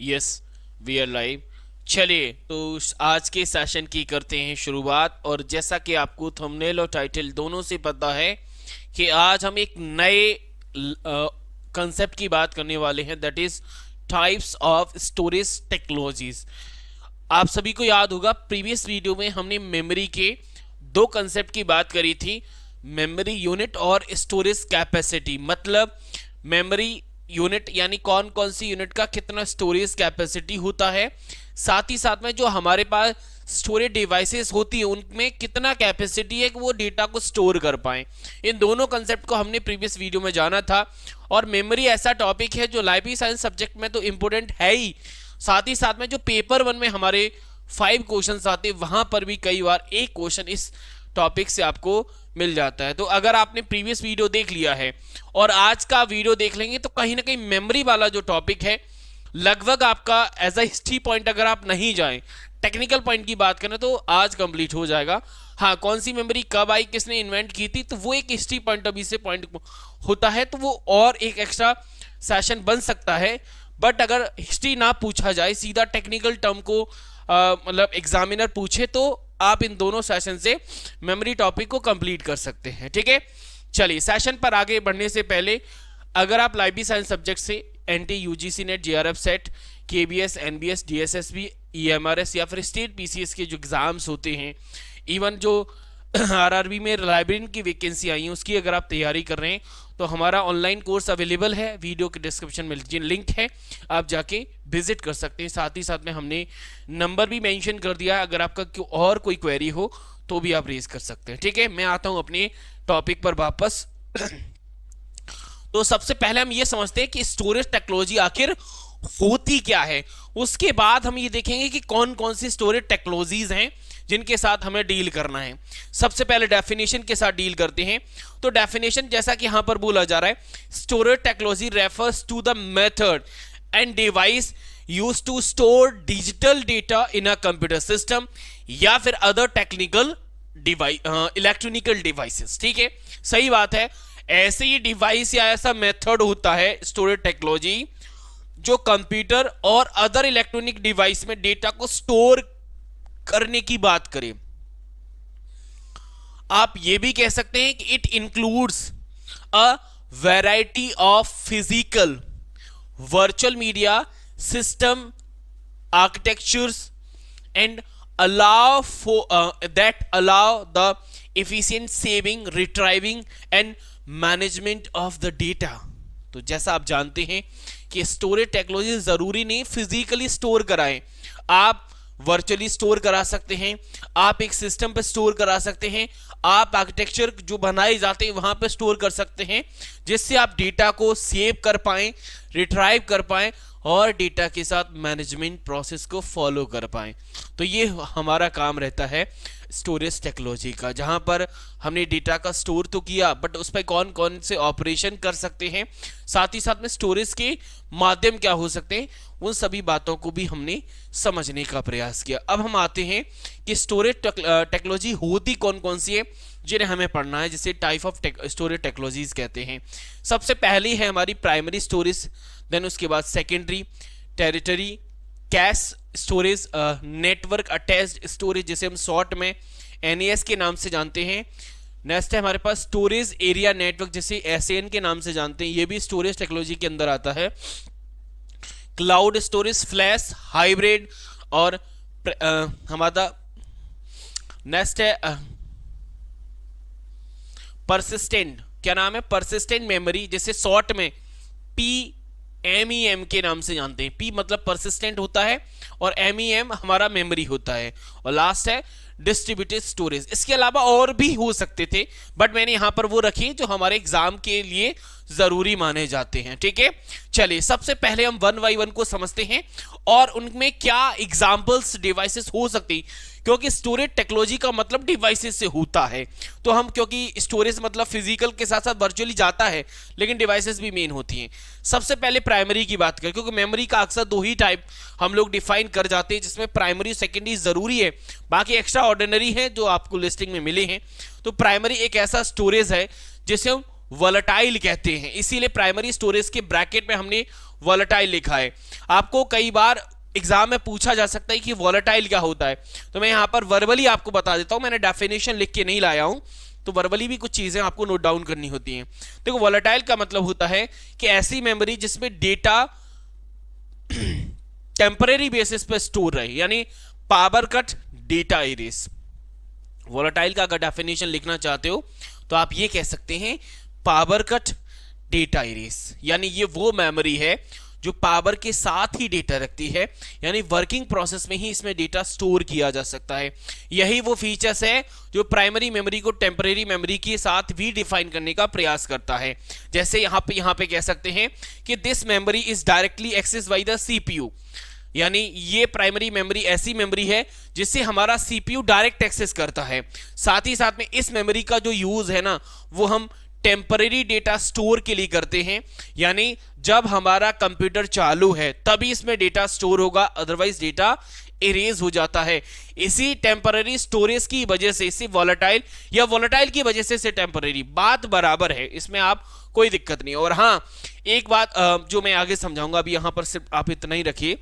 Yes, we are live. चलिए तो आज के सेशन की करते हैं शुरुआत। और जैसा कि आपको थंबनेल और टाइटल दोनों से पता है कि आज हम एक नए कंसेप्ट की बात करने वाले हैं, that is types of storage technologies. आप सभी को याद होगा प्रीवियस वीडियो में हमने मेमोरी के दो कंसेप्ट की बात करी थी, मेमोरी यूनिट और स्टोरेज कैपेसिटी। मतलब मेमोरी यूनिट यानी कौन कौन सी यूनिट का कितना स्टोरेज कैपेसिटी होता है, साथ ही साथ में जो हमारे पास स्टोरेज डिवाइसेस होती है उनमें कितना कैपेसिटी है कि वो डेटा को स्टोर कर पाए। इन दोनों कंसेप्ट को हमने प्रीवियस वीडियो में जाना था। और मेमोरी ऐसा टॉपिक है जो लाइब्रेरी साइंस सब्जेक्ट में तो इंपॉर्टेंट है ही, साथ ही साथ में जो पेपर 1 में हमारे 5 क्वेश्चंस आते वहां पर भी कई बार एक क्वेश्चन इस टॉपिक से आपको मिल जाता है। तो अगर आपने प्रीवियस वीडियो देख लिया है और आज का वीडियो देख लेंगे तो कहीं ना कहीं मेमोरी वाला जो टॉपिक है लगभग आपका एज अ हिस्ट्री पॉइंट, अगर आप नहीं जाएं टेक्निकल पॉइंट की बात करें तो आज कंप्लीट हो जाएगा। हाँ, कौन सी मेमोरी कब आई, किसने इन्वेंट की थी, तो वो एक हिस्ट्री पॉइंट ऑफ व्यू से पॉइंट होता है, तो वो और एक एक्स्ट्रा सेशन बन सकता है। बट अगर हिस्ट्री ना पूछा जाए, सीधा टेक्निकल टर्म को मतलब एग्जामिनर पूछे, तो आप इन दोनों सेशन से मेमोरी टॉपिक को कंप्लीट कर सकते हैं। ठीक है, चलिए सेशन पर आगे बढ़ने से पहले अगर आप लाइब्रेरी साइंस सब्जेक्ट से NT, UGC NET, JRF SET, KVS, NVS, DSSB, EMRS या फिर स्टेट पीसीएस के जो एग्जाम्स होते हैं, इवन जो आरआरबी में लाइब्रेरियन की वैकेंसी आई है उसकी अगर आप तैयारी कर रहे हैं तो हमारा ऑनलाइन कोर्स अवेलेबल है, वीडियो के डिस्क्रिप्शन में लिंक है, आप जाके विजिट कर सकते हैं। साथ ही साथ में हमने नंबर भी मेंशन कर दिया है, अगर आपका और कोई क्वेरी हो तो भी आप रेज कर सकते हैं। ठीक है, मैं आता हूं अपने टॉपिक पर वापस। तो सबसे पहले हम ये समझते हैं कि स्टोरेज टेक्नोलॉजी आखिर होती क्या है, उसके बाद हम ये देखेंगे कि कौन कौन सी स्टोरेज टेक्नोलॉजीज हैं जिनके साथ हमें डील करना है। सबसे पहले डेफिनेशन के साथ डील करते हैं। तो डेफिनेशन जैसा कि यहां पर बोला जा रहा है, storage technology refers to the method and device used to store digital data in a computer system या फिर other technical device, electronical devices. ठीक है, सही बात है। ऐसे ही डिवाइस या ऐसा मेथड होता है स्टोरेज टेक्नोलॉजी जो कंप्यूटर और अदर इलेक्ट्रॉनिक डिवाइस में डेटा को स्टोर करने की बात करें। आप ये भी कह सकते हैं कि it includes a variety of physical virtual media system architectures and allow for that allow the efficient saving, retrieving and management of the data। तो जैसा आप जानते हैं कि स्टोरेज टेक्नोलॉजी जरूरी नहीं फिजिकली स्टोर कराएं, आप वर्चुअली स्टोर करा सकते हैं, आप एक सिस्टम पे स्टोर करा सकते हैं, आप आर्किटेक्चर जो बनाए जाते हैं वहां पे स्टोर कर सकते हैं, जिससे आप डेटा को सेव कर पाएं, रिट्राइव कर पाएं और डेटा के साथ मैनेजमेंट प्रोसेस को फॉलो कर पाएं। तो ये हमारा काम रहता है स्टोरेज टेक्नोलॉजी का, जहां पर हमने डेटा का स्टोर तो किया बट उस पर कौन कौन से ऑपरेशन कर सकते हैं, साथ ही साथ में स्टोरेज के माध्यम क्या हो सकते हैं, उन सभी बातों को भी हमने समझने का प्रयास किया। अब हम आते हैं कि स्टोरेज टेक्नोलॉजी होती कौन कौन सी है जिन्हें हमें पढ़ना है, जिसे टाइप ऑफ स्टोरेज टेक्नोलॉजीज कहते हैं। सबसे पहली है हमारी प्राइमरी स्टोरेज, देन उसके बाद secondary, territory, cash storage, network attached storage जिसे हम शॉर्ट में एनएएस के नाम से जानते हैं। नेक्स्ट है हमारे पास स्टोरेज एरिया नेटवर्क जिसे एसएएन के नाम से जानते हैं, ये भी स्टोरेज टेक्नोलॉजी के अंदर आता है। क्लाउड स्टोरेज, फ्लैश, हाइब्रिड और हमारा नेक्स्ट है परसिस्टेंट, क्या नाम है, परसिस्टेंट मेमोरी जिसे शॉर्ट में PMEM के नाम से जानते हैं। P मतलब परसिस्टेंट होता है और MEM हमारा मेमोरी होता है। और लास्ट है डिस्ट्रीब्यूटेड स्टोरेज। इसके अलावा और भी हो सकते थे बट मैंने यहां पर वो रखी जो हमारे एग्जाम के लिए जरूरी माने जाते हैं। ठीक है, चलिए सबसे पहले हम 1 बाय 1 को समझते हैं और उनमें क्या एग्जाम्पल्स डिवाइसेस हो सकती, क्योंकि स्टोरेज टेक्नोलॉजी का मतलब डिवाइसेस से होता है। तो हम क्योंकि स्टोरेज मतलब फिजिकल के साथ साथ वर्चुअली जाता है लेकिन डिवाइसेस भी मेन होती हैं। सबसे पहले प्राइमरी की बात करें, क्योंकि मेमोरी का अक्सर दो ही टाइप हम लोग डिफाइन कर जाते हैं, जिसमें प्राइमरी सेकेंडरी जरूरी है, बाकी एक्स्ट्रा ऑर्डिनरी है जो आपको लिस्टिंग में मिले हैं। तो प्राइमरी एक ऐसा स्टोरेज है जिसे हम वोलेटाइल कहते हैं, इसीलिए प्राइमरी स्टोरेज के ब्रैकेट में हमने वॉलेटाइल लिखा है। आपको कई बार एग्जाम में पूछा जा सकता है कि वॉलेटाइल क्या होता है, तो मैं यहां पर वर्बली आपको बता देता हूं, मैंने डेफिनेशन लिख के नहीं लाया हूं, तो वर्बली भी कुछ चीजें आपको नोट डाउन करनी होती हैं। देखो वॉलेटाइल का मतलब होता है कि ऐसी मेमोरी जिसमें डेटा टेम्परेरी बेसिस पे स्टोर रहे, यानी power cut, data erase. Volatile का अगर डेफिनेशन लिखना चाहते हो तो आप ये कह सकते हैं पावर कट, डेटा इरेज, यानी ये वो मेमोरी है जो पावर के साथ ही डेटा रखती है, यानी वर्किंग प्रोसेस में ही इसमें डेटा स्टोर किया जा सकता है। यही वो फीचर्स है जो प्राइमरी मेमोरी को टेम्परेरी मेमोरी के साथ भी डिफाइन करने का प्रयास करता है। जैसे यहां पे कह सकते हैं कि this memory is directly access by the CPU, यानी ये प्राइमरी मेमोरी ऐसी मेमोरी है जिससे हमारा सीपीयू डायरेक्ट एक्सेस करता है। साथ ही साथ में इस मेमोरी का जो यूज है ना, वो हम टेम्परेरी डेटा स्टोर के लिए करते हैं, यानी जब हमारा कंप्यूटर चालू है तभी इसमें डेटा स्टोर होगा, अदरवाइज डेटा इरेज हो जाता है। इसी टेम्परेरी स्टोरेज की वजह से, इसी वॉलेटाइल या वॉलेटाइल की वजह से टेम्परेरी, बात बराबर है, इसमें आप कोई दिक्कत नहीं। और हाँ, एक बात जो मैं आगे समझाऊंगा, अभी यहां पर सिर्फ आप इतना ही रखिए।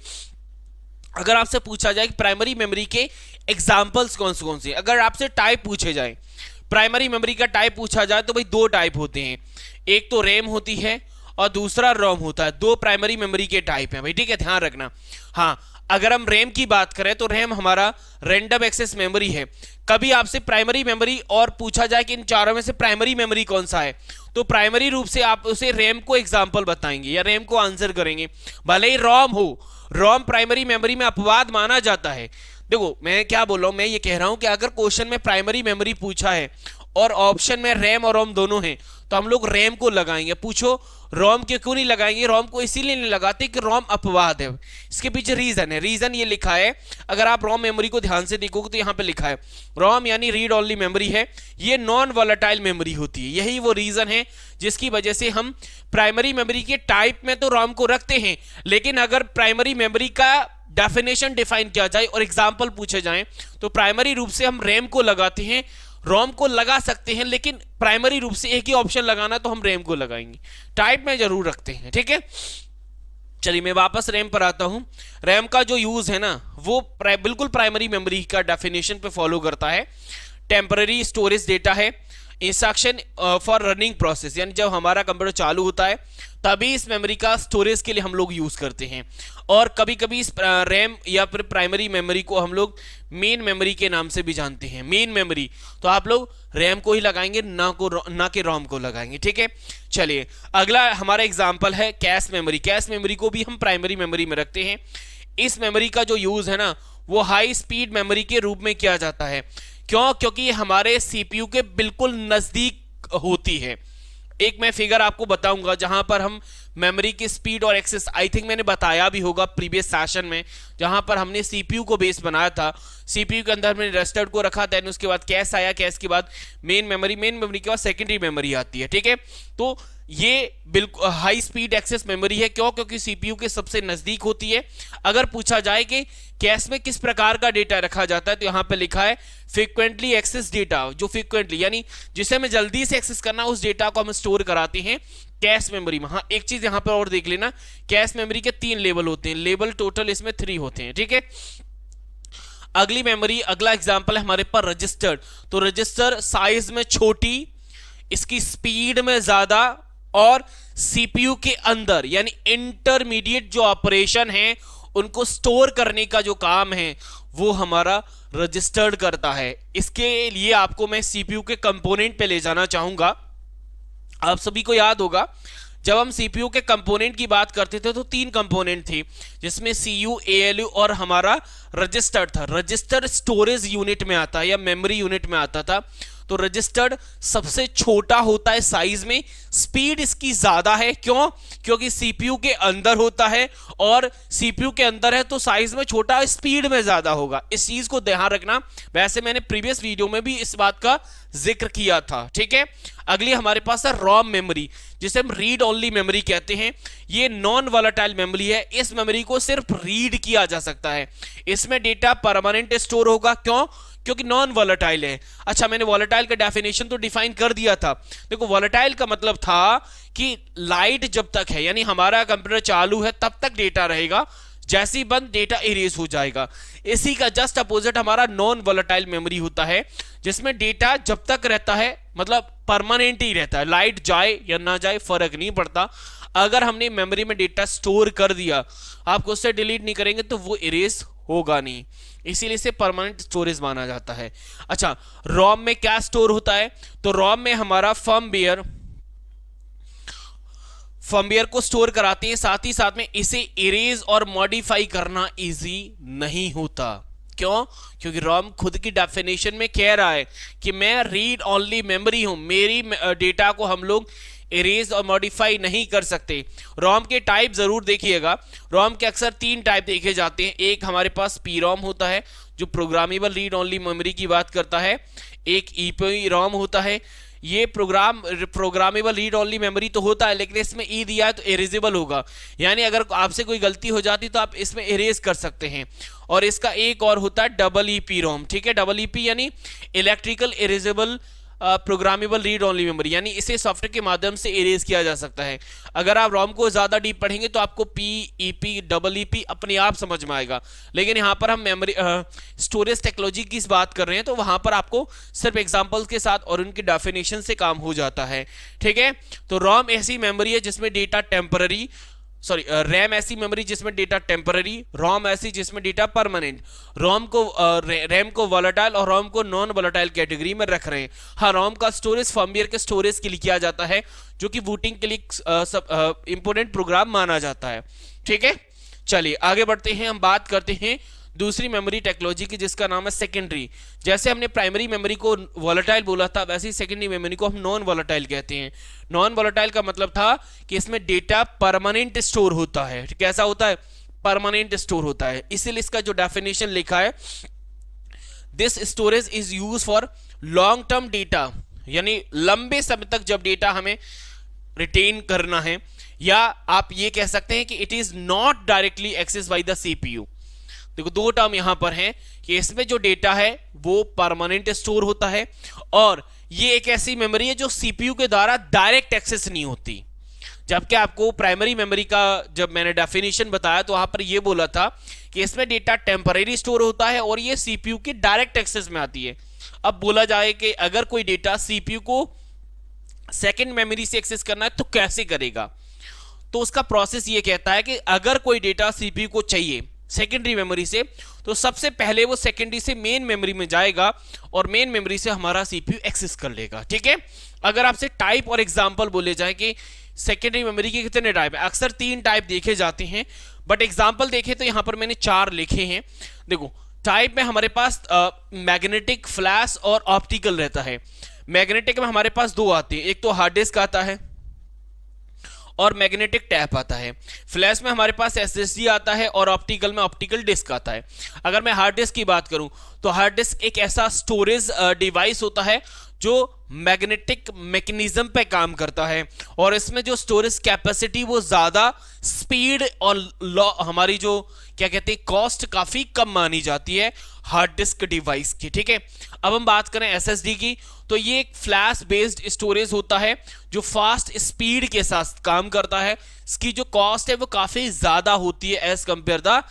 अगर आपसे पूछा जाए कि प्राइमरी मेमोरी के एग्जाम्पल्स कौन से, अगर आपसे टाइप पूछे जाए, प्राइमरी मेमोरी का टाइप पूछा जाए तो भाई दो टाइप होते हैं, एक तो रैम होती है और दूसरा रोम होता है। दो प्राइमरी मेमोरी के टाइप हैं भाई, ठीक है, ध्यान रखना। हाँ, अगर हम रैम की बात करें तो रैम हमारा रैंडम एक्सेस मेमोरी है। कभी आपसे प्राइमरी मेमोरी और पूछा जाए कि इन चारों में से प्राइमरी मेमोरी कौन सा है, तो प्राइमरी रूप से आप उसे रैम को एग्जाम्पल बताएंगे या रैम को आंसर करेंगे, भले ही रोम हो। रोम प्राइमरी मेमोरी में अपवाद माना जाता है। देखो मैं क्या बोल रहा हूं, मैं ये कह रहा हूं कि अगर क्वेश्चन में प्राइमरी मेमोरी पूछा है और ऑप्शन में रैम और रोम दोनों हैं, तो हम लोग रैम को लगाएंगे। पूछो रोम क्यों नहीं लगाएंगे? रोम को इसीलिए नहीं लगाते कि रोम अपवाद है। इसके पीछे रीजन है, रीजन ये लिखा है, अगर आप रोम मेमोरी को ध्यान से देखोगे तो यहां पे लिखा है रोम यानी रीड ओनली मेमोरी है, ये नॉन वॉलेटाइल मेमोरी होती है। यही वो रीजन है जिसकी वजह से हम प्राइमरी मेमोरी के टाइप में तो रोम को रखते हैं, लेकिन अगर प्राइमरी मेमोरी का डेफिनेशन डिफाइन किया जाए और एग्जाम्पल पूछे जाए तो प्राइमरी रूप से हम रैम को लगाते हैं। रोम को लगा सकते हैं, लेकिन प्राइमरी रूप से एक ही ऑप्शन लगाना तो हम रैम को लगाएंगे, टाइप में जरूर रखते हैं, ठीक है। चलिए मैं वापस रैम पर आता हूं। रैम का जो यूज है ना, वो बिल्कुल प्राइमरी मेमोरी का डेफिनेशन पे फॉलो करता है। टेम्पररी स्टोरेज डेटा है, इंस्ट्रक्शन फॉर रनिंग प्रोसेस, यानी जब हमारा कंप्यूटर चालू होता है तभी इस मेमोरी का स्टोरेज के लिए हम लोग यूज करते हैं। और कभी कभी इस रैम या फिर प्राइमरी मेमोरी को हम लोग मेन मेमोरी के नाम से भी जानते हैं। मेन मेमोरी तो आप लोग रैम को ही लगाएंगे, ना कि रोम को लगाएंगे, ठीक है। चलिए अगला हमारा एग्जांपल है कैश मेमोरी। कैश मेमोरी को भी हम प्राइमरी मेमोरी में रखते हैं। इस मेमोरी का जो यूज है ना, वो हाई स्पीड मेमोरी के रूप में किया जाता है। क्यों? क्योंकि ये हमारे सीपीयू के बिल्कुल नजदीक होती है। एक मैं फिगर आपको बताऊंगा जहां पर हम मेमोरी की स्पीड और एक्सेस, आई थिंक मैंने बताया भी होगा प्रीवियस सेशन में, जहां पर हमने सीपीयू को बेस बनाया था। सीपीयू के अंदर हमने रजिस्टर्ड को रखा था, उसके बाद कैश आया, कैश के बाद मेन मेमोरी के बाद सेकेंडरी मेमोरी आती है, ठीक है। तो ये बिल्कुल हाई स्पीड एक्सेस मेमोरी है। क्यों? क्योंकि सीपीयू के सबसे नजदीक होती है। अगर पूछा जाए कि कैश में किस प्रकार का डेटा रखा जाता है, तो यहां पे लिखा है फ्रीक्वेंटली एक्सेस डेटा। जो फ्रीक्वेंटली यानी जिसे हमें जल्दी से एक्सेस करना, उस डेटा को हम स्टोर कराते हैं कैश मेमोरी में। हाँ, एक चीज यहां पर और देख लेना, कैश मेमोरी के 3 लेवल होते हैं, लेवल टोटल इसमें 3 होते हैं, ठीक है। अगली मेमोरी, अगला एग्जांपल है हमारे पास रजिस्टर्ड। तो रजिस्टर साइज में छोटी, इसकी स्पीड में ज्यादा, और सीपीयू के अंदर यानी इंटरमीडिएट जो ऑपरेशन है उनको स्टोर करने का जो काम है वो हमारा रजिस्टर्ड करता है। इसके लिए आपको मैं सीपीयू के कंपोनेंट पे ले जाना चाहूंगा। आप सभी को याद होगा जब हम सीपीयू के कंपोनेंट की बात करते थे तो 3 कंपोनेंट थे, जिसमें सीयू, एएलयू और हमारा रजिस्टर्ड था। रजिस्टर्ड स्टोरेज यूनिट में आता है या मेमोरी यूनिट में आता था। तो रजिस्टर्ड सबसे छोटा होता है साइज में, स्पीड इसकी ज्यादा है। क्यों? क्योंकि सीपीयू के अंदर होता है, और सीपीयू के अंदर है तो साइज में छोटा, स्पीड में ज्यादा होगा। इस चीज को ध्यान रखना। वैसे मैंने प्रीवियस वीडियो में भी इस बात का जिक्र किया था, ठीक है। अगली हमारे पास है रोम मेमोरी, जिसे हम रीड ओनली मेमोरी कहते हैं। ये नॉन वॉलेटाइल मेमोरी है। इस मेमोरी को सिर्फ रीड किया जा सकता है। इसमें डेटा परमानेंट स्टोर होगा। क्यों? क्योंकि नॉन वॉलेटाइल है। अच्छा, मैंने वॉलेटाइल का डेफिनेशन तो डिफाइन कर दिया था। देखो, वॉलेटाइल का मतलब था कि लाइट जब तक है, यानी हमारा कंप्यूटर चालू है तब तक डेटा रहेगा, जैसे ही बंद डेटा इरेज हो जाएगा। इसी का जस्ट अपोजिट हमारा नॉन वॉलेटाइल मेमोरी होता है, जिसमें डेटा जब तक रहता है मतलब परमानेंट ही रहता है, लाइट जाए या ना जाए फर्क नहीं पड़ता। अगर हमने मेमोरी में डेटा स्टोर कर दिया, आपको उससे डिलीट नहीं करेंगे तो वो इरेज होगा नहीं, इसीलिए इसे परमानेंट स्टोरेज माना जाता है। अच्छा, रोम में क्या स्टोर होता है? तो रोम में हमारा फर्मवेयर को स्टोर कराते हैं, साथ ही साथ में इसे इरेज और मॉडिफाई करना इजी नहीं होता। क्यों? क्योंकि रोम खुद की डेफिनेशन में कह रहा है कि मैं रीड ओनली मेमोरी हूं, मेरी डेटा को हम लोग इरेज और मॉडिफाई नहीं कर सकते। रोम के टाइप जरूर देखिएगा। रोम के अक्सर 3 टाइप देखे जाते हैं। एक हमारे पास पी रोम होता है जो प्रोग्रामेबल रीड ओनली मेमोरी की बात करता है। एक ईपी रोम होता है, ये प्रोग्रामेबल रीड ओनली मेमोरी तो होता है, लेकिन इसमें ई दिया है तो इरेजेबल होगा, यानी अगर आपसे कोई गलती हो जाती तो आप इसमें इरेज कर सकते हैं। और इसका एक और होता है डबल ईपी रोम, ठीक है। डबल ईपी यानी electrical erasable programmable read only memory, यानी इसे सॉफ्टवेयर के माध्यम से इरेज किया जा सकता है। अगर आप रोम को ज्यादा डीप पढ़ेंगे तो आपको पी, ईपी, डबल ईपी अपने आप समझ में आएगा, लेकिन यहाँ पर हम मेमोरी स्टोरेज टेक्नोलॉजी की बात कर रहे हैं तो वहां पर आपको सिर्फ एग्जांपल्स के साथ और उनकी डेफिनेशन से काम हो जाता है, ठीक है। तो रोम ऐसी मेमोरी है जिसमें डेटा टेम्पररी, रैम ऐसी मेमोरी जिसमें डेटा टेम्पररी, रोम ऐसी जिसमें डेटा परमानेंट। रैम को वॉलेटाइल और रोम को नॉन वॉलेटाइल कैटेगरी में रख रहे हैं। हाँ, रोम का स्टोरेज फर्मवेयर के स्टोरेज के लिए किया जाता है, जो कि बूटिंग के लिए इंपोर्टेंट प्रोग्राम माना जाता है, ठीक है। चलिए आगे बढ़ते हैं, हम बात करते हैं दूसरी मेमोरी टेक्नोलॉजी की, जिसका नाम है सेकेंडरी। जैसे हमने प्राइमरी मेमोरी को वॉलेटाइल बोला था, वैसे ही सेकेंडरी मेमोरी को हम नॉन वॉलेटाइल कहते हैं। नॉन वॉलेटाइल का मतलब था कि इसमें डेटा परमानेंट स्टोर होता है। कैसा होता है? परमानेंट स्टोर होता है। इसीलिए इसका जो डेफिनेशन लिखा है, this storage is use for long term data, यानी लंबे समय तक जब डेटा हमें रिटेन करना है, या आप ये कह सकते हैं कि it is not directly access by the CPU. देखो, 2 टर्म यहां पर हैं कि इसमें जो डेटा है वो परमानेंट स्टोर होता है, और ये एक ऐसी मेमोरी है जो सीपीयू के द्वारा डायरेक्ट एक्सेस नहीं होती। जबकि आपको प्राइमरी मेमोरी का जब मैंने डेफिनेशन बताया तो वहां पर ये बोला था कि इसमें डेटा टेम्परेरी स्टोर होता है और ये सीपीयू की डायरेक्ट एक्सेस में आती है। अब बोला जाए कि अगर कोई डेटा सीपीयू को सेकेंड मेमोरी से एक्सेस करना है तो कैसे करेगा? तो उसका प्रोसेस ये कहता है कि अगर कोई डेटा सीपीयू को चाहिए सेकेंडरी मेमोरी से, तो सबसे पहले वो सेकेंडरी से मेन मेमोरी में जाएगा और मेन मेमोरी से हमारा सीपीयू एक्सेस कर लेगा, ठीक है। अगर आपसे टाइप और एग्जांपल बोले जाए कि सेकेंडरी मेमोरी के कितने टाइप है, अक्सर 3 टाइप देखे जाते हैं, बट एग्जांपल देखें तो यहां पर मैंने 4 लिखे हैं। देखो, टाइप में हमारे पास मैग्नेटिक, फ्लैश और ऑप्टिकल रहता है। मैग्नेटिक में हमारे पास 2 आते हैं, एक तो हार्ड डिस्क आता है और मैग्नेटिक टैप आता है। फ्लैश में हमारे पास एसएसडी आता है और ऑप्टिकल में ऑप्टिकल डिस्क आता है। अगर मैं हार्ड डिस्क की बात करूं तो हार्ड डिस्क एक ऐसा स्टोरेज डिवाइस होता है जो मैग्नेटिक मैकेनिज्म पे काम करता है, और इसमें जो स्टोरेज कैपेसिटी वो ज्यादा, स्पीड और हमारी जो क्या कहते हैं कॉस्ट काफी कम मानी जाती है हार्ड डिस्क डिवाइस की, ठीक है। अब हम बात करें एसएसडी की, तो ये एक फ्लैश बेस्ड स्टोरेज होता है जो फास्ट स्पीड के साथ काम करता है। इसकी जो कॉस्ट है वो काफी ज्यादा होती है as compare the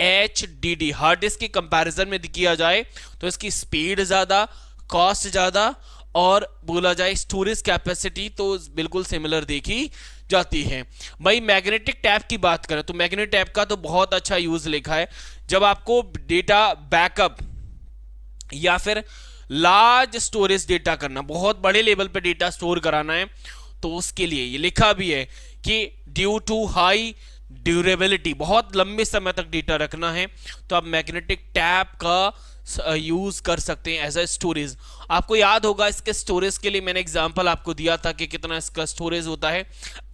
HDD। Hard disk के कंपैरिजन में किया जाए तो इसकी स्पीड ज्यादा, कॉस्ट ज्यादा, और बोला जाए स्टोरेज कैपेसिटी तो बिल्कुल सिमिलर देखी जाती है। भाई मैग्नेटिक टैप की बात करें तो मैग्नेटिक टैप का तो बहुत अच्छा यूज लिखा है। जब आपको डेटा बैकअप या फिर लार्ज स्टोरेज डेटा करना, बहुत बड़े लेवल पे डेटा स्टोर कराना है, तो उसके लिए ये लिखा भी है कि ड्यू टू हाई ड्यूरेबिलिटी, बहुत लंबे समय तक डेटा रखना है तो आप मैग्नेटिक टैप का यूज कर सकते हैं एज अ स्टोरेज। आपको याद होगा इसके स्टोरेज के लिए मैंने एग्जांपल आपको दिया था कि कितना इसका स्टोरेज होता है।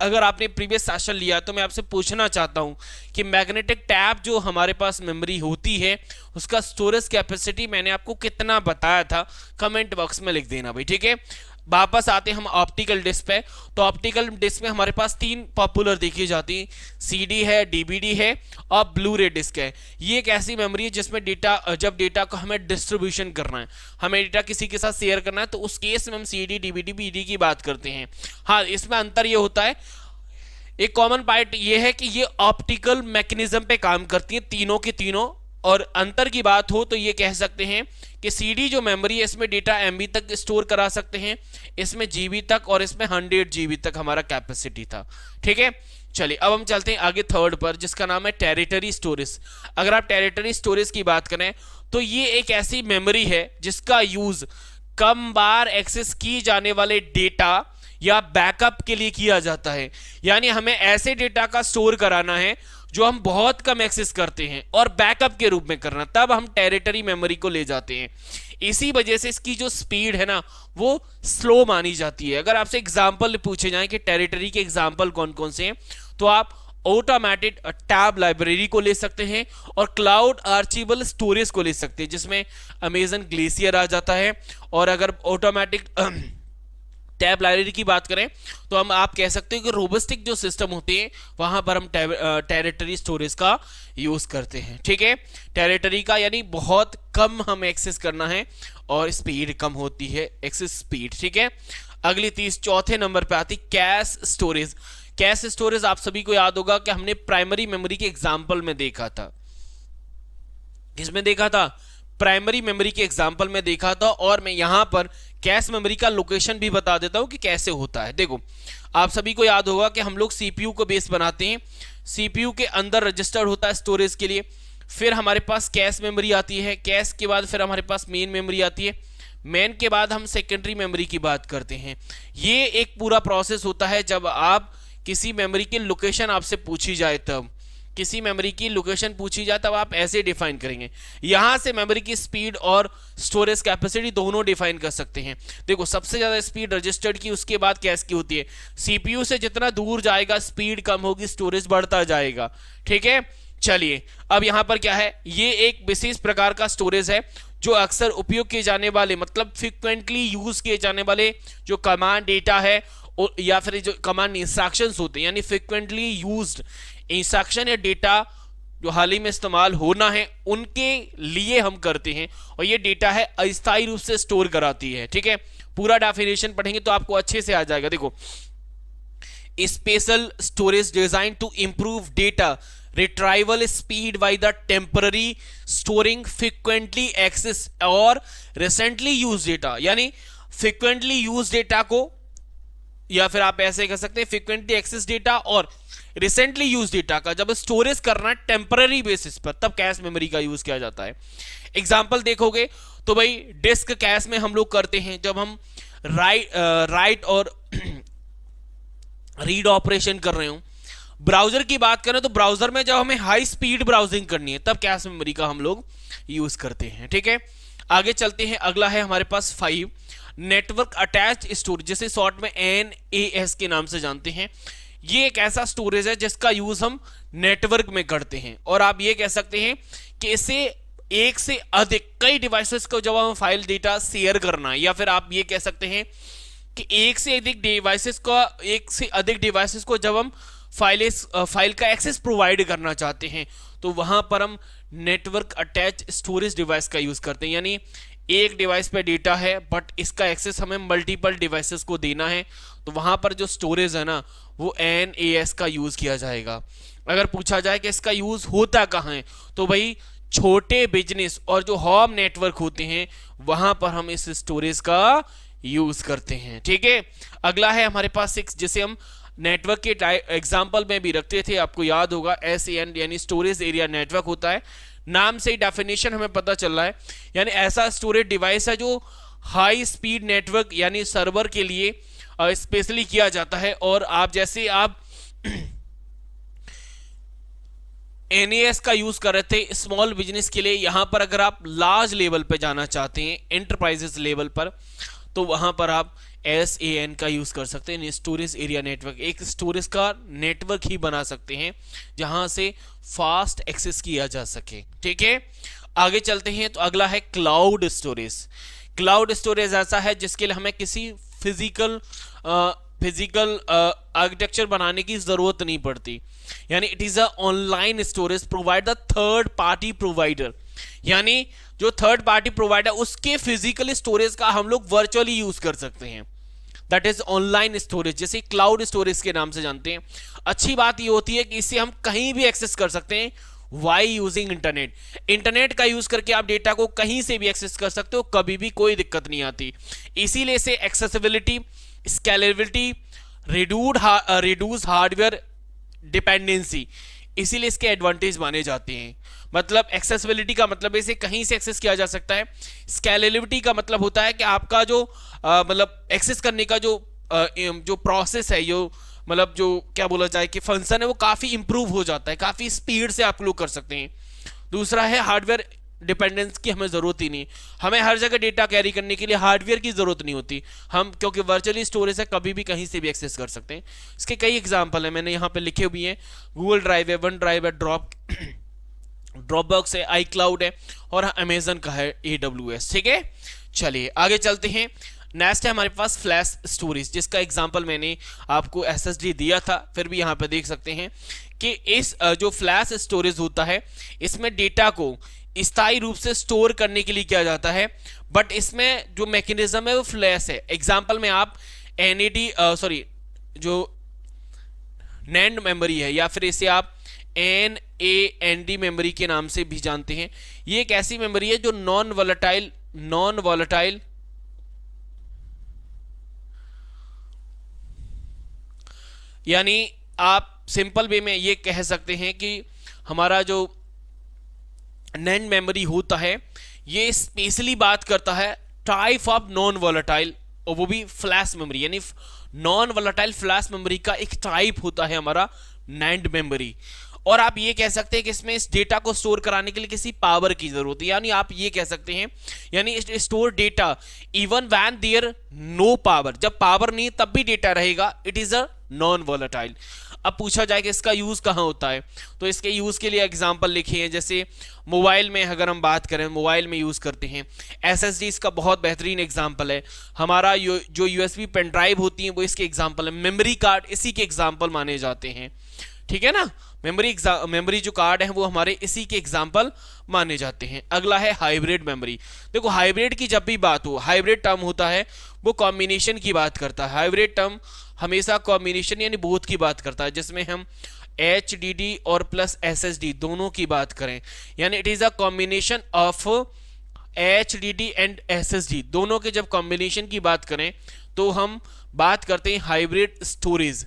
अगर आपने प्रीवियस सेशन लिया तो मैं आपसे पूछना चाहता हूं कि मैग्नेटिक टैप जो हमारे पास मेमोरी होती है उसका स्टोरेज कैपेसिटी मैंने आपको कितना बताया था, कमेंट बॉक्स में लिख देना भाई, ठीक है। वापस आते हैं हम ऑप्टिकल डिस्क पे। तो ऑप्टिकल डिस्क में हमारे पास तीन पॉपुलर देखी जाती है, सीडी है, डीवीडी है और ब्लू रे डिस्क है। ये एक ऐसी मेमोरी है जिसमें डेटा, जब डेटा को हमें डिस्ट्रीब्यूशन करना है, हमें डेटा किसी के साथ शेयर करना है, तो उस केस में हम सीडी डीवीडी बीडी की बात करते हैं। हाँ, इसमें अंतर ये होता है, एक कॉमन पार्ट ये है कि ये ऑप्टिकल मैकेनिज्म पे काम करती है तीनों की तीनों। और अंतर की बात हो तो ये कह सकते हैं कि सीडी जो मेमोरी है इसमें डेटा एमबी तक स्टोर करा सकते हैं, इसमें जीबी तक, और इसमें 100 जीबी तक हमारा कैपेसिटी था। ठीक है, चलिए अब हम चलते हैं आगे थर्ड पर, जिसका नाम है टेरिटरी स्टोरेज। अगर आप टेरिटरी स्टोरेज की बात करें तो ये एक ऐसी मेमोरी है जिसका यूज कम बार एक्सेस की जाने वाले डेटा या बैकअप के लिए किया जाता है। यानी हमें ऐसे डेटा का स्टोर कराना है जो हम बहुत कम एक्सेस करते हैं और बैकअप के रूप में करना, तब हम टेरिटरी मेमोरी को ले जाते हैं। इसी वजह से इसकी जो स्पीड है ना वो स्लो मानी जाती है। अगर आपसे एग्जांपल पूछे जाए कि टेरिटरी के एग्जांपल कौन कौन से हैं, तो आप ऑटोमेटिक टैब लाइब्रेरी को ले सकते हैं और क्लाउड आर्चिवल स्टोरेज को ले सकते हैं, जिसमें अमेजन ग्लेशियर आ जाता है। और अगर ऑटोमेटिक टैब लाइब्रेरी की बात करें तो हम आप कह सकते हैं कि रोबस्टिक जो सिस्टम होते हैं वहां पर हम टेरिटरी स्टोरेज का यूज करते हैं। ठीक है, टेरिटरी का यानी बहुत कम हम एक्सेस करना है और स्पीड कम होती है, एक्सेस स्पीड। ठीक है, अगली चौथे नंबर पे आती कैश स्टोरेज। कैश स्टोरेज आप सभी को याद होगा कि हमने प्राइमरी मेमोरी के एग्जाम्पल में देखा था। किसमें देखा था? प्राइमरी मेमोरी के एग्जाम्पल में देखा था। और मैं यहां पर कैश मेमोरी का लोकेशन भी बता देता हूं कि कैसे होता है। देखो, आप सभी को याद होगा कि हम लोग सीपीयू को बेस बनाते हैं, सीपीयू के अंदर रजिस्टर्ड होता है स्टोरेज के लिए, फिर हमारे पास कैश मेमोरी आती है, कैश के बाद फिर हमारे पास मेन मेमोरी आती है, मेन के बाद हम सेकेंडरी मेमोरी की बात करते हैं। ये एक पूरा प्रोसेस होता है जब आप किसी मेमोरी की लोकेशन आपसे पूछी जाए, तब किसी मेमोरी की लोकेशन पूछी जाए तब आप ऐसे डिफाइन करेंगे। यहां से मेमोरी की स्पीड और स्टोरेज कैपेसिटी दोनों डिफाइन कर सकते हैं। देखो, सबसे ज्यादा स्पीड रजिस्टर्ड की, उसके बाद कैश की होती है। सीपीयू से जितना दूर जाएगा स्पीड कम होगी, स्टोरेज बढ़ता जाएगा। ठीक है, चलिए अब यहां पर क्या है, ये एक विशेष प्रकार का स्टोरेज है जो अक्सर उपयोग किए जाने वाले, मतलब फ्रिक्वेंटली यूज किए जाने वाले जो कमांड डेटा है या फिर जो कमांड इंस्ट्रक्शंस होते हैं, यानी फ्रिक्वेंटली यूज्ड इंस्ट्रक्शन या डेटा जो हाल ही में इस्तेमाल होना है उनके लिए हम करते हैं। और ये डेटा है अस्थायी रूप से स्टोर कराती है। ठीक है, पूरा डेफिनेशन पढ़ेंगे तो आपको अच्छे से आ जाएगा। देखो, special storage design to improve data retrieval speed by the temporary storing frequently access और रिसेंटली यूज डेटा। यानी फ्रिक्वेंटली यूज डेटा को, या फिर आप ऐसे कह सकते हैं फ्रिक्वेंटली एक्सेस डेटा और रिसेंटली यूज डेटा का जब स्टोरेज करना है टेम्पररी बेसिस पर, तब कैश मेमोरी का यूज किया जाता है। एग्जांपल देखोगे तो भाई डिस्क कैश में हम लोग करते हैं जब हम राइट और रीड ऑपरेशन कर रहे हो। ब्राउजर की बात करें तो ब्राउजर में जब हमें हाई स्पीड ब्राउजिंग करनी है तब कैश मेमोरी का हम लोग यूज करते हैं। ठीक है, आगे चलते हैं। अगला है हमारे पास 5 नेटवर्क अटैच्ड स्टोरेज, जिसे शॉर्ट में NAS के नाम से जानते हैं। ये एक ऐसा स्टोरेज है जिसका यूज हम नेटवर्क में करते हैं। और आप ये कह सकते हैं कि इसे एक से अधिक कई डिवाइसेस को जब हम फाइल डेटा शेयर करना है, या फिर आप ये कह सकते हैं कि एक से अधिक डिवाइसेस को जब हम फाइल का एक्सेस प्रोवाइड करना चाहते हैं तो वहां पर हम नेटवर्क अटैच स्टोरेज डिवाइस का यूज करते हैं। यानी एक डिवाइस पे डेटा है बट इसका एक्सेस हमें मल्टीपल डिवाइसेस को देना है, तो वहां पर जो स्टोरेज है ना वो NAS का यूज किया जाएगा। अगर पूछा जाए कि इसका यूज होता कहाँ है, तो भाई छोटे बिजनेस और जो होम नेटवर्क होते हैं वहां पर हम इस स्टोरेज का यूज करते हैं। ठीक है, अगला है हमारे पास 6, जिसे हम नेटवर्क के एग्जाम्पल में भी रखते थे, आपको याद होगा SAN यानी स्टोरेज एरिया नेटवर्क होता है। नाम से ही डेफिनेशन हमें पता चल रहा है, यानी ऐसा स्टोरेज डिवाइस है जो हाई स्पीड नेटवर्क यानी सर्वर के लिए स्पेशली किया जाता है। और आप जैसे आप NAS का यूज कर रहे थे स्मॉल बिजनेस के लिए, यहां पर अगर आप लार्ज लेवल पे जाना चाहते हैं एंटरप्राइजेस लेवल पर, तो वहां पर आप SAN का यूज कर सकते हैं, स्टोरेज एरिया नेटवर्क। एक स्टोरेज का नेटवर्क ही बना सकते हैं जहां से फास्ट एक्सेस किया जा सके। ठीक है, आगे चलते हैं। तो अगला है क्लाउड स्टोरेज। क्लाउड स्टोरेज ऐसा है जिसके लिए हमें किसी फिजिकल आर्किटेक्चर बनाने की जरूरत नहीं पड़ती। यानी it is a online storage provide the third party provider, यानी जो थर्ड पार्टी प्रोवाइडर उसके फिजिकल स्टोरेज का हम लोग वर्चुअली यूज कर सकते हैं। दैट इज ऑनलाइन स्टोरेज, जैसे क्लाउड स्टोरेज के नाम से जानते हैं। अच्छी बात ये होती है कि इसे हम कहीं भी एक्सेस कर सकते हैं वाई यूजिंग इंटरनेट। इंटरनेट का यूज करके आप डेटा को कहीं से भी एक्सेस कर सकते हो, कभी भी कोई दिक्कत नहीं आती। इसीलिए इसे accessibility, scalability, reduce hardware dependency, इसीलिए इसके एडवांटेज माने जाते हैं। मतलब एक्सेसिबिलिटी का मतलब इसे कहीं से एक्सेस किया जा सकता है। स्केलेबिलिटी का मतलब होता है कि आपका जो मतलब एक्सेस करने का जो प्रोसेस है, मतलब जो क्या बोला जाए कि फंक्शन है, वो काफी इंप्रूव हो जाता है, काफी स्पीड से आप लोग कर सकते हैं। दूसरा है हार्डवेयर डिपेंडेंस की हमें जरूरत ही नहीं, हमें हर जगह डेटा कैरी करने के लिए हार्डवेयर की जरूरत नहीं होती। हम क्योंकि वर्चुअली स्टोरेज है, कभी भी कहीं से भी एक्सेस कर सकते हैं। इसके कई एग्जांपल है, मैंने यहाँ पे लिखे हुए हैं। गूगल ड्राइव है, वन ड्राइव है, ड्रॉपबॉक्स है, आई क्लाउड है, और अमेजन का है AWS। ठीक है, चलिए आगे चलते हैं। नेक्स्ट है हमारे पास फ्लैश स्टोरेज, जिसका एग्जांपल मैंने आपको SSD दिया था, फिर भी यहाँ पे देख सकते हैं कि इस जो फ्लैश स्टोरेज होता है, इसमें डेटा को स्थायी रूप से स्टोर करने के लिए किया जाता है। बट इसमें जो मैकेनिज्म है वो फ्लैश है। एग्जांपल में आप जो नैंड मेमोरी है, या फिर इसे आप NAND मेमोरी के नाम से भी जानते हैं। ये एक ऐसी मेमोरी है जो नॉन वोलेटाइल यानी आप सिंपल वे में ये कह सकते हैं कि हमारा जो नैंड मेमोरी होता है, ये स्पेशली बात करता है टाइप ऑफ नॉन वोलेटाइल, और वो भी फ्लैश मेमोरी, यानी नॉन वोलेटाइल फ्लैश मेमोरी का एक टाइप होता है हमारा नैंड मेमोरी। और आप ये कह सकते हैं कि इसमें इस डेटा को स्टोर कराने के लिए किसी पावर की जरूरत है, यानी आप ये कह सकते हैं, यानी store data even when there no power, जब पावर नहीं तब भी डेटा रहेगा, it is a non volatile. अब पूछा जाए कि इसका यूज कहां होता है, तो इसके यूज के लिए एग्जांपल लिखे हैं। जैसे मोबाइल में अगर हम बात करें, मोबाइल में यूज करते हैं SSD, इसका बहुत बेहतरीन एग्जांपल है। हमारा जो USB पेन ड्राइव होती है वो इसके एग्जांपल है। मेमोरी कार्ड इसी के एग्जांपल माने जाते हैं। ठीक है ना, मेमोरी जो कार्ड है वो हमारे इसी के एग्जांपल माने जाते हैं। अगला है हाइब्रिड मेमोरी। देखो हाइब्रिड की जब भी बात हो, हाइब्रिड टर्म होता है वो कॉम्बिनेशन की बात करता है। हाइब्रिड टर्म हमेशा कॉम्बिनेशन यानी बोथ की बात करता है, जिसमें हम HDD और प्लस SSD दोनों की बात करें, यानी it is a combination of HDD and SSD, दोनों के जब कॉम्बिनेशन की बात करें तो हम बात करते हैं हाइब्रिड स्टोरेज।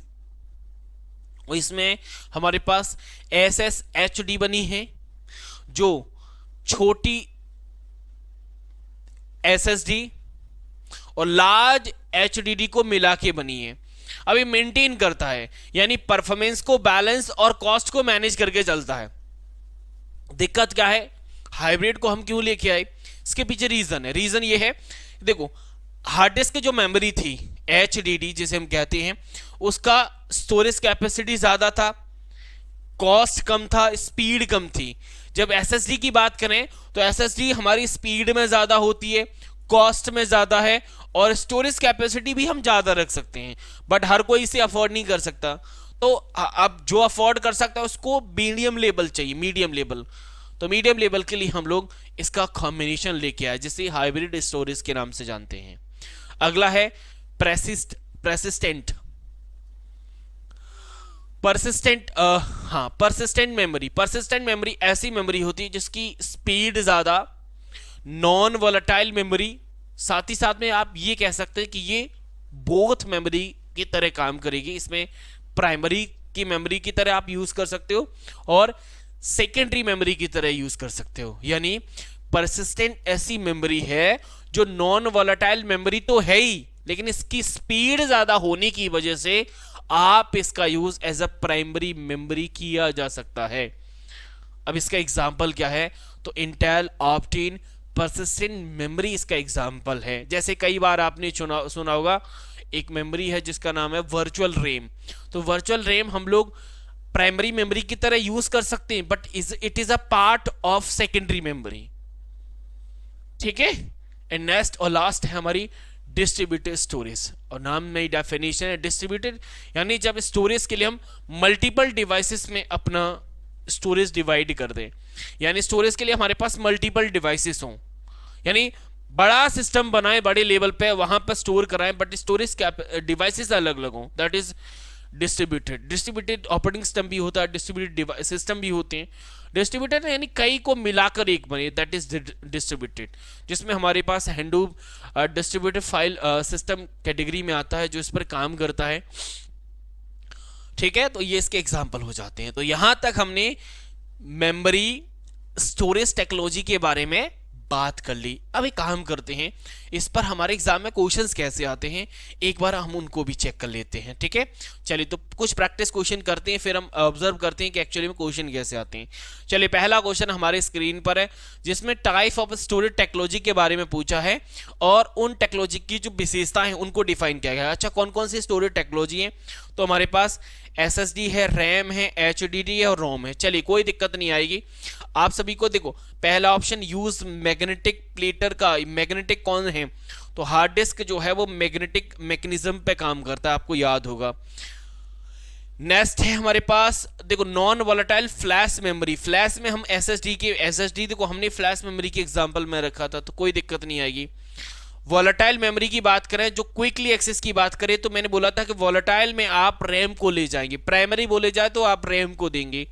और इसमें हमारे पास SSHD बनी है, जो छोटी SSD और लार्ज HDD को मिला के बनी है। अब ये मेंटेन करता है, यानी परफॉर्मेंस को बैलेंस और कॉस्ट को मैनेज करके चलता है। दिक्कत क्या है, हाइब्रिड को हम क्यों लेके आए, इसके पीछे रीजन है। रीजन ये है, देखो हार्ड डिस्क की जो मेमोरी थी HDD जिसे हम कहते हैं, उसका स्टोरेज कैपेसिटी ज्यादा था, कॉस्ट कम था, स्पीड कम थी। जब SSD की बात करें तो SSD हमारी स्पीड में ज्यादा होती है, कॉस्ट में ज्यादा है, और स्टोरेज कैपेसिटी भी हम ज्यादा रख सकते हैं। बट हर कोई इसे अफोर्ड नहीं कर सकता, तो अब जो अफोर्ड कर सकता है उसको मीडियम लेवल चाहिए, मीडियम लेवल। तो मीडियम लेवल के लिए हम लोग इसका कॉम्बिनेशन लेके आए, जिसे हाइब्रिड स्टोरेज के नाम से जानते हैं। अगला है परसिस्टेंट मेमोरी। परसिस्टेंट मेमोरी ऐसी मेमोरी होती है जिसकी स्पीड ज्यादा, नॉन वोलेटाइल मेमोरी, साथ ही साथ में आप ये कह सकते हैं कि ये बोथ मेमोरी की तरह काम करेगी। इसमें प्राइमरी की मेमोरी की तरह आप यूज कर सकते हो और सेकेंडरी मेमोरी की तरह यूज कर सकते हो। यानी परसिस्टेंट ऐसी मेमोरी है जो नॉन वोलेटाइल मेमोरी तो है ही, लेकिन इसकी स्पीड ज्यादा होने की वजह से आप इसका use as a primary memory किया जा सकता है। अब इसका एग्जाम्पल क्या है, तो इंटेल ऑप्टेन परसिस्टेंट मेमोरी इसका एग्जाम्पल है। जैसे कई बार आपने सुना होगा एक मेमोरी है जिसका नाम है वर्चुअल रैम। तो वर्चुअल रैम हम लोग प्राइमरी मेमोरी की तरह यूज कर सकते हैं, but it is a part of secondary memory. ठीक है, एंड नेक्स्ट और लास्ट है हमारी डिस्ट्रीब्यूटेड स्टोरेज, और नाम में डेफिनेशन है डिस्ट्रीब्यूटेड, यानी जब स्टोरेज के लिए हम मल्टीपल डिवाइसेस में अपना स्टोरेज डिवाइड कर दें, यानी स्टोरेज के लिए हमारे पास मल्टीपल डिवाइसेस हों, यानी बड़ा सिस्टम बनाए बड़े लेवल पे वहां पर स्टोर कराएं, बट स्टोरेज डिवाइसेस अलग अलग हों, that is distributed. Distributed operating system भी होता है, डिस्ट्रीब्यूटेड सिस्टम भी होते हैं। डिस्ट्रीब्यूटेड यानी कई को मिलाकर एक बने, दैट इज डिस्ट्रीब्यूटेड, जिसमें हमारे पास हैंडूब डिस्ट्रीब्यूटेड फाइल सिस्टम कैटेगरी में आता है, जो इस पर काम करता है। ठीक है, तो ये इसके एग्जाम्पल हो जाते हैं। तो यहां तक हमने मेमोरी स्टोरेज टेक्नोलॉजी के बारे में बात कर ली। अब एक काम करते हैं, इस पर हमारे एग्जाम में क्वेश्चंस कैसे आते हैं एक बार हम उनको भी चेक कर लेते हैं। ठीक है, चलिए तो कुछ प्रैक्टिस क्वेश्चन करते हैं, फिर हम ऑब्जर्व करते हैं कि एक्चुअली में क्वेश्चन कैसे आते हैं। चलिए पहला क्वेश्चन हमारे स्क्रीन पर है, जिसमें टाइप ऑफ स्टोरेज टेक्नोलॉजी के बारे में पूछा है और उन टेक्नोलॉजी की जो विशेषताएं हैं उनको डिफाइन किया गया है। अच्छा, कौन कौन सी स्टोरेज टेक्नोलॉजी है? तो हमारे पास SSD है, रैम है, HDD है और रोम है। चलिए कोई दिक्कत नहीं आएगी आप सभी को। देखो पहला ऑप्शन यूज मैग्नेटिक प्लेटर का, मैग्नेटिक कौन है? तो हार्ड डिस्क जो है वो मैग्नेटिक मैकेनिज्म पे काम करता है, आपको याद होगा। नेक्स्ट है हमारे पास, देखो non volatile flash memory. Flash में हम SSD देखो हमने फ्लैश मेमोरी के एग्जांपल में रखा था, तो कोई दिक्कत नहीं आएगी। वोलेटाइल मेमोरी की बात करें, जो क्विकली एक्सेस की बात करें, तो मैंने बोला था कि वोलेटाइल में आप रैम को ले जाएंगे, प्राइमरी बोले जाए तो आप रैम को देंगे।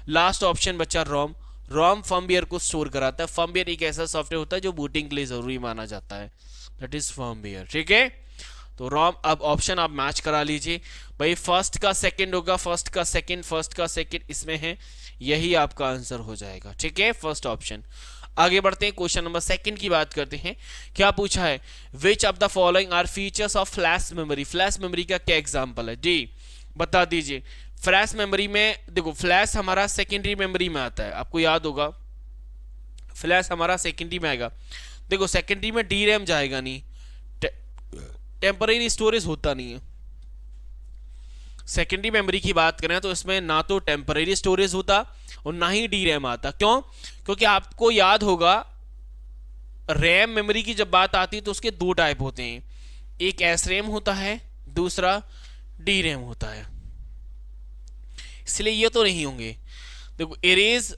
लास्ट ऑप्शन बचा रोम। रोम फर्मवेयर को स्टोर कराता है। फर्मवेयर एक ऐसा सॉफ्टवेयर होता है जो बूटिंग के लिए जरूरी माना जाता है, दैट इज फर्मवेयर। ठीक है, तो रोम। अब ऑप्शन आप मैच करा लीजिए भाई, फर्स्ट का सेकंड होगा, फर्स्ट का सेकंड, फर्स्ट का सेकंड इसमें है, यही आपका आंसर हो जाएगा। ठीक है, फर्स्ट ऑप्शन। आगे बढ़ते हैं, क्वेश्चन नंबर सेकंड की बात करते हैं। क्या पूछा है? Which of the following are features of flash memory. Flash memory का क्या एग्जांपल है जी, बता दीजिए। फ्लैश मेमोरी में देखो, फ्लैश हमारा सेकेंडरी मेमोरी में आता है, आपको याद होगा फ्लैश हमारा सेकेंडरी में आएगा। देखो सेकेंडरी में डी रैम जाएगा नहीं, टेम्पररी स्टोरेज होता नहीं है। सेकेंडरी मेमोरी की बात करें तो इसमें ना तो टेम्पररी स्टोरेज होता और ना ही डी रैम आता। क्यों? क्योंकि आपको याद होगा रैम मेमोरी की जब बात आती है तो उसके दो टाइप होते हैं, एक एस रैम होता है, दूसरा डी रैम होता है, इसलिए ये तो नहीं होंगे। देखो erase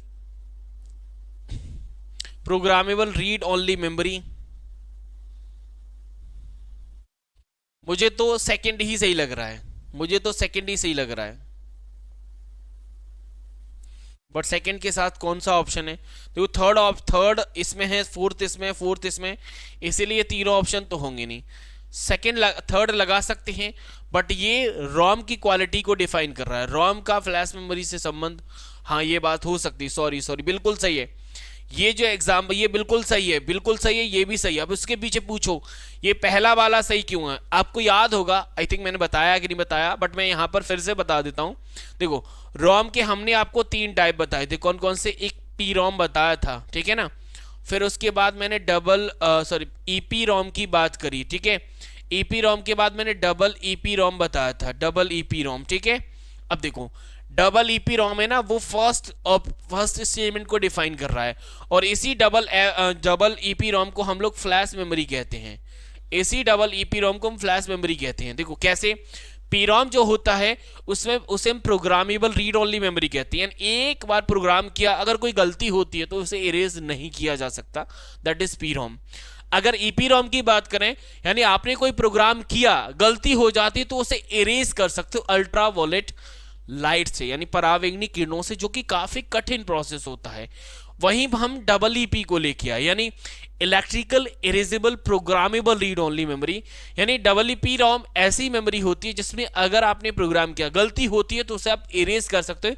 programmable read only memory, मुझे तो सेकंड ही सही लग रहा है, मुझे तो सेकंड ही सही लग रहा है, बट सेकंड के साथ कौन सा ऑप्शन है? देखो थर्ड इसमें है, फोर्थ इसमें, फोर्थ इसमें, इसीलिए तीनों ऑप्शन तो होंगे नहीं। सेकंड थर्ड लगा सकते हैं, बट ये रोम की क्वालिटी को डिफाइन कर रहा है, रोम का फ्लैश मेमोरी से संबंध। हाँ ये बात हो सकती है, सॉरी बिल्कुल सही है, ये जो एग्जाम ये बिल्कुल सही है, बिल्कुल सही है, ये भी सही है। अब उसके पीछे पूछो ये पहला वाला सही क्यों है? आपको याद होगा, आई थिंक मैंने बताया कि नहीं बताया, बट मैं यहां पर फिर से बता देता हूं। देखो रोम के हमने आपको तीन टाइप बताए थे, कौन कौन से? एक पी रोम बताया था, ठीक है ना, फिर उसके बाद मैंने ईपी रोम की बात करी, ठीक है, ईपी रोम के बाद मैंने डबल ईपी रोम बताया था, डबल ईपी रोम, ठीक है। अब देखो डबल ईपी रोम है ना, वो फर्स्ट स्टेटमेंट को डिफाइन कर रहा है, और इसी डबल ईपी रोम को हम लोग फ्लैश मेमोरी कहते हैं, इसी डबल ईपी रोम को हम फ्लैश मेमोरी कहते हैं। देखो कैसे, पी रोम जो होता है उसमें उसे हम प्रोग्रामेबल रीड ओनली मेमोरी कहते हैं, एक बार प्रोग्राम किया अगर कोई गलती होती है तो उसे इरेज नहीं किया जा सकता, दैट इज पी रोम। अगर ईपी रोम की बात करें, यानी आपने कोई प्रोग्राम किया गलती हो जाती तो उसे इरेज कर सकते हो अल्ट्रा वॉलेट लाइट से, यानी परावैंगनी किरणों से, जो कि काफी कठिन प्रोसेस होता है। वहीं हम डबल ईपी को लेके आए, यानी electrical erasable programmable read only memory, यानी डबल ईपी रोम ऐसी मेमोरी होती है जिसमें अगर आपने प्रोग्राम किया गलती होती है तो उसे आप इरेज कर सकते हो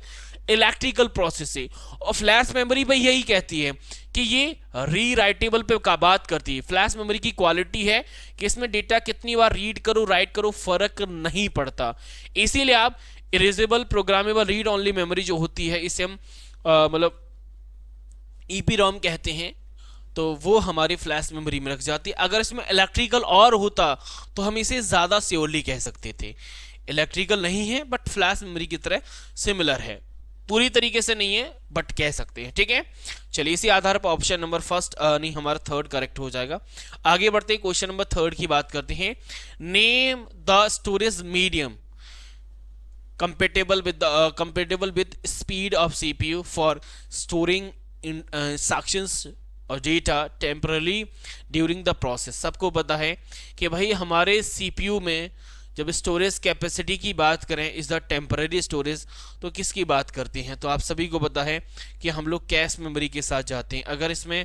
इलेक्ट्रिकल प्रोसेस से। और फ्लैश मेमोरी भाई यही कहती है कि ये रीराइटेबल पे का बात करती है। फ्लैश मेमोरी की क्वालिटी है कि इसमें डेटा कितनी बार रीड करो राइट करो फर्क नहीं पड़ता, इसीलिए आप erasable programmable read only memory जो होती है इसे हम मतलब ईपी रोम कहते हैं, तो वो हमारी फ्लैश मेमोरी में रख जाती है। अगर इसमें इलेक्ट्रिकल और होता तो हम इसे ज्यादा श्योरली कह सकते थे, इलेक्ट्रिकल नहीं है बट फ्लैश मेमोरी की तरह सिमिलर है। पूरी तरीके से नहीं है बट कह सकते हैं, ठीक है। चलिए इसी आधार पर ऑप्शन नंबर फर्स्ट नहीं हमारा थर्ड करेक्ट हो जाएगा। आगे बढ़ते हैं, क्वेश्चन नंबर थर्ड की बात करते हैं। Name the storage medium compatible with speed of CPU for storing instructions और data temporarily during the process. सबको पता है कि भाई हमारे CPU में जब स्टोरेज कैपेसिटी की बात करें इज द टेम्पररी स्टोरेज, तो किसकी बात करते हैं? तो आप सभी को पता है कि हम लोग कैश मेमोरी के साथ जाते हैं। अगर इसमें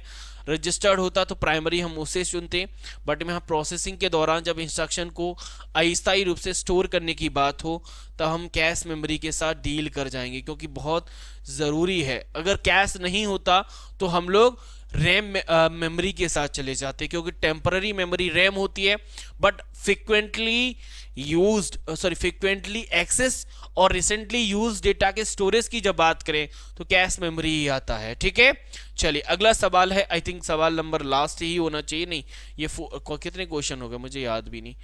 रजिस्टर्ड होता तो प्राइमरी हम उसे चुनते, बट में हम प्रोसेसिंग के दौरान जब इंस्ट्रक्शन को अस्थायी रूप से स्टोर करने की बात हो तो हम कैश मेमोरी के साथ डील कर जाएंगे, क्योंकि बहुत ज़रूरी है। अगर कैश नहीं होता तो हम लोग रैम मेमोरी के साथ चले जाते हैं, क्योंकि टेम्पररी मेमोरी रैम होती है बट फ्रिक्वेंटली एक्सेस और रिसेंटली यूज डेटा के स्टोरेज की जब बात करें तो कैश मेमोरी ही आता है, ठीक है। चलिए अगला सवाल है, आई थिंक सवाल नंबर लास्ट ही होना चाहिए, नहीं ये कितने क्वेश्चन हो गए मुझे याद भी नहीं।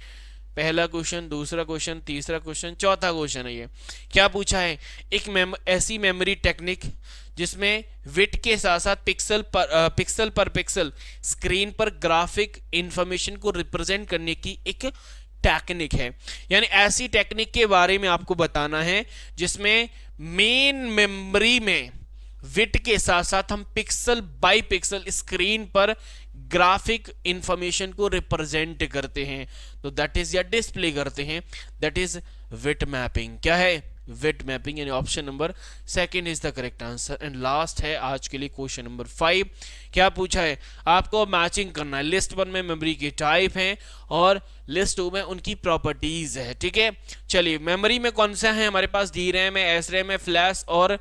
पहला क्वेश्चन, दूसरा क्वेश्चन, तीसरा क्वेश्चन, चौथा क्वेश्चन है ये। क्या पूछा है? एक ऐसी मेमोरी टेक्निक जिसमें विट के साथ साथ पिक्सल पर पिक्सल स्क्रीन पर ग्राफिक इंफॉर्मेशन को रिप्रेजेंट करने की एक टेक्निक है। यानी ऐसी टेक्निक के बारे में आपको बताना है जिसमें मेन मेमोरी में विट के साथ साथ हम पिक्सल बाय पिक्सल स्क्रीन पर ग्राफिक इंफॉर्मेशन को रिप्रेजेंट करते हैं, तो दैट इज या डिस्प्ले करते हैं, दैट इज विट मैपिंग। क्या है? विट मैपिंग, यानी option number second is the correct answer. And last है आज के लिए क्वेश्चन नंबर 5। क्या पूछा है? आपको मैचिंग करना है। लिस्ट 1 में मेमोरी के टाइप हैं और लिस्ट 2 में उनकी प्रॉपर्टीज है, ठीक है। चलिए मेमोरी में कौन सा है हमारे पास? डी रैम है, एस रैम है, फ्लैश और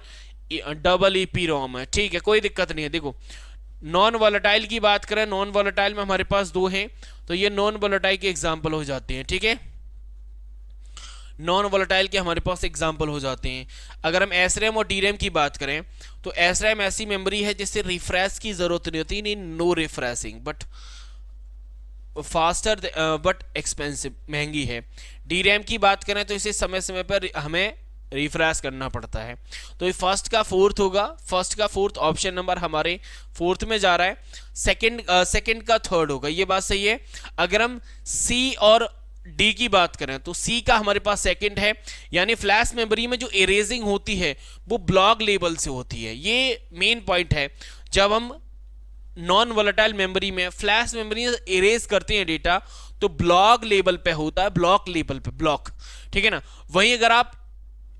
डबल ईपी रोम है, ठीक है, कोई दिक्कत नहीं है। देखो नॉन वॉलेटाइल की बात करें, नॉन वॉलेटाइल में हमारे पास 2 हैं, तो ये नॉन वॉलेटाइल के एग्जाम्पल हो जाते हैं, ठीक है। नॉन वॉलेटाइल के हमारे पास एग्जाम्पल हो जाते हैं। अगर हम एस रैम और डी रैम की बात करें तो एस रैम ऐसी मेमोरी है जिससे रिफ्रेश की जरूरत नहीं होती, नहीं no refreshing, but faster but expensive, महंगी है। डी रैम की बात करें तो इसे समय समय पर हमें रिफ्रेश करना पड़ता है। तो ये फर्स्ट का फोर्थ होगा, फर्स्ट का फोर्थ ऑप्शन नंबर हमारे फोर्थ में जा रहा है। सेकंड का थर्ड होगा, ये बात सही है। अगर हम सी और डी की बात करें तो सी का हमारे पास सेकंड है, यानी फ्लैश मेमोरी में जो इरेजिंग होती है वो ब्लॉक लेवल से होती है। ये मेन पॉइंट है। जब हम नॉन वोलेटाइल मेमोरी में फ्लैश मेमोरी इरेज करते हैं डेटा तो ब्लॉक लेवल पे होता है, ब्लॉक लेवल पे ब्लॉक, ठीक है ना। वहीं अगर आप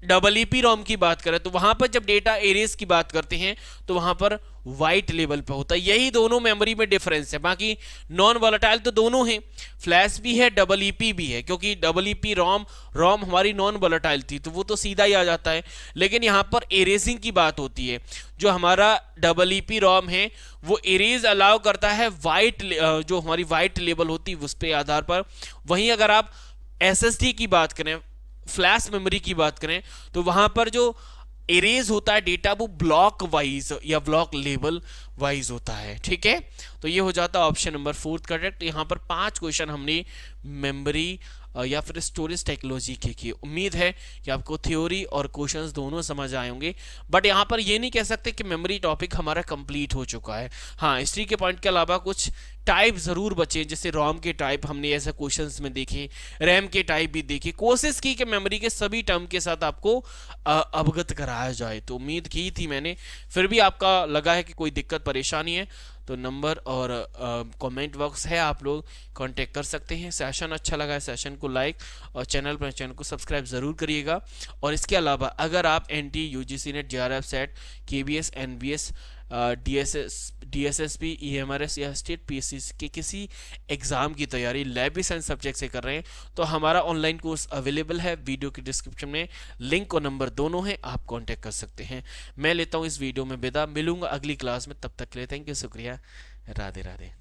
डबल ईपी रोम की बात करें तो वहां पर जब डेटा एरेज की बात करते हैं तो वहां पर वाइट लेवल पे होता है। यही दोनों मेमोरी में डिफरेंस है। बाकी नॉन वोलेटाइल तो दोनों हैं, फ्लैश भी है, डबल ईपी भी है, क्योंकि डबल ईपी रोम हमारी नॉन वोलेटाइल थी तो वो तो सीधा ही आ जाता है। लेकिन यहाँ पर एरेजिंग की बात होती है। जो हमारा डबल ईपी रोम है वो एरेज अलाउ करता है वाइट, जो हमारी वाइट लेवल होती है उस पर आधार पर। वहीं अगर आप एसएसडी की बात करें, फ्लैश मेमोरी की बात करें तो वहां पर जो एरेज होता है डेटा वो ब्लॉक वाइज या ब्लॉक लेवल वाइज होता है, ठीक है। तो ये हो जाता है ऑप्शन नंबर 4 करेक्ट। यहाँ पर 5 क्वेश्चन हमने मेमोरी या फिर स्टोरेज टेक्नोलॉजी के किए। उम्मीद है कि आपको थ्योरी और क्वेश्चंस दोनों समझ आए होंगे, बट यहाँ पर ये नहीं कह सकते कि मेमोरी टॉपिक हमारा कंप्लीट हो चुका है। हाँ, हिस्ट्री के पॉइंट के अलावा कुछ टाइप जरूर बचे, जैसे रोम के टाइप हमने ऐसे क्वेश्चंस में देखे, रैम के टाइप भी देखे। कोशिश की कि मेमोरी के सभी टर्म के साथ आपको अवगत कराया जाए, तो उम्मीद की थी मैंने, फिर भी आपका लगा है कि कोई दिक्कत परेशानी है तो नंबर और कमेंट बॉक्स है, आप लोग कांटेक्ट कर सकते हैं। सेशन अच्छा लगा है सेशन को लाइक और चैनल को सब्सक्राइब ज़रूर करिएगा। और इसके अलावा अगर आप NT UGC NET JRF SET KVS NVS DSSB EMRS या स्टेट पीएससी के किसी एग्ज़ाम की तैयारी लैब साइंस सब्जेक्ट से कर रहे हैं तो हमारा ऑनलाइन कोर्स अवेलेबल है। वीडियो की डिस्क्रिप्शन में लिंक और नंबर दोनों हैं, आप कांटेक्ट कर सकते हैं। मैं लेता हूं इस वीडियो में विदा, मिलूंगा अगली क्लास में, तब तक के लिए थैंक यू, शुक्रिया, राधे राधे।